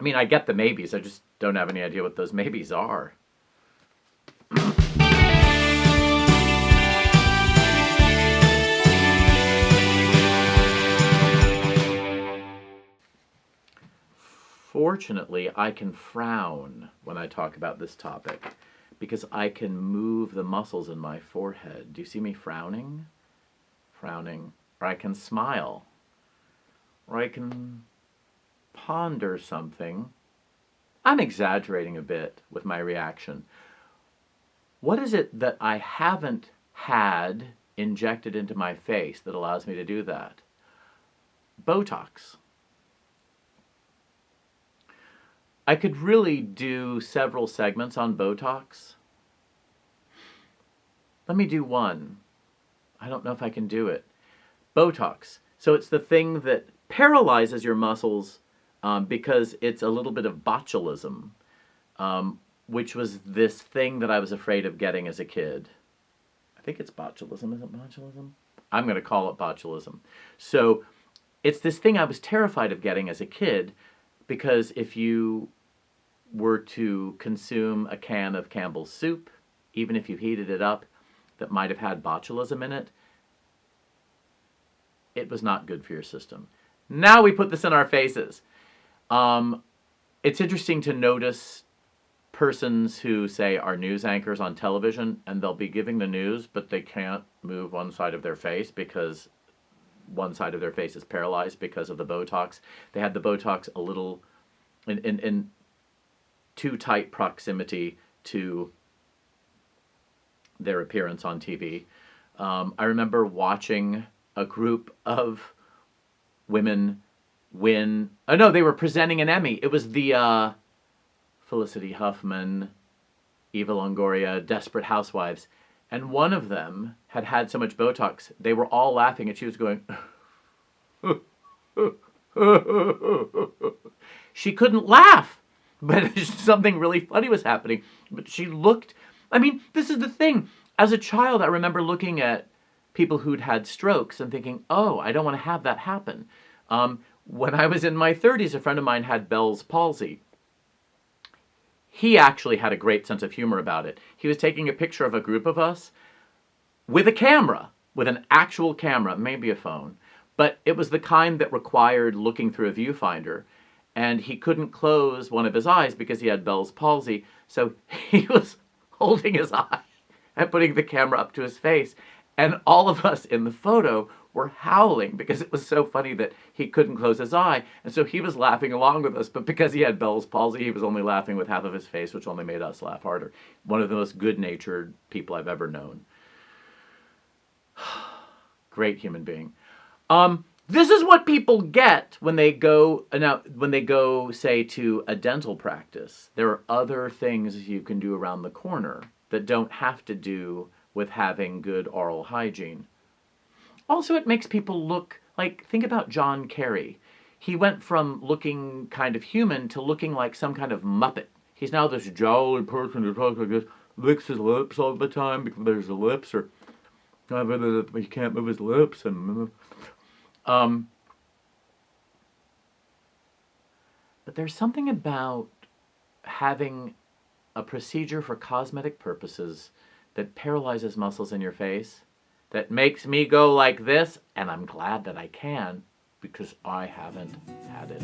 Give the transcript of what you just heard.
I mean, I get the maybes. I just don't have any idea what those maybes are. Fortunately, I can frown when I talk about this topic because I can move the muscles in my forehead. Do you see me frowning? Frowning. Or I can smile. Or I can ponder something. I'm exaggerating a bit with my reaction. What is it that I haven't had injected into my face that allows me to do that? Botox. I could really do several segments on Botox. Let me do one. I don't know if I can do it. Botox. So it's the thing that paralyzes your muscles because it's a little bit of botulism, which was this thing that I was afraid of getting as a kid. I think it's botulism. Is it botulism? I'm going to call it botulism. So it's this thing I was terrified of getting as a kid because if you were to consume a can of Campbell's soup, even if you heated it up, that might have had botulism in it, it was not good for your system. Now we put this in our faces. It's interesting to notice persons who, say, are news anchors on television, and they'll be giving the news, but they can't move one side of their face because one side of their face is paralyzed because of the Botox. They had the Botox a little in too tight proximity to their appearance on TV. I remember watching a group of women win. Oh no, they were presenting an Emmy. It was the Felicity Huffman, Eva Longoria, Desperate Housewives. And one of them had had so much Botox, they were all laughing and she was going... She couldn't laugh, but something really funny was happening. But she looked... I mean, this is the thing. As a child, I remember looking at people who'd had strokes and thinking, oh, I don't want to have that happen. When I was in my 30s, a friend of mine had Bell's palsy. He actually had a great sense of humor about it. He was taking a picture of a group of us with a camera, with an actual camera, maybe a phone. But it was the kind that required looking through a viewfinder. And he couldn't close one of his eyes because he had Bell's palsy. So he was holding his eye and putting the camera up to his face. And all of us in the photo were howling because it was so funny that he couldn't close his eye. And so he was laughing along with us, but because he had Bell's palsy, he was only laughing with half of his face, which only made us laugh harder. One of the most good-natured people I've ever known. Great human being. This is what people get when they go, say, to a dental practice. There are other things you can do around the corner that don't have to do with having good oral hygiene. Also, it makes people look like, think about John Kerry. He went from looking kind of human to looking like some kind of Muppet. He's now this jolly person who talks like this, licks his lips all the time because there's the lips, or he can't move his lips. But there's something about having a procedure for cosmetic purposes that paralyzes muscles in your face, that makes me go like this, and I'm glad that I can, because I haven't had it.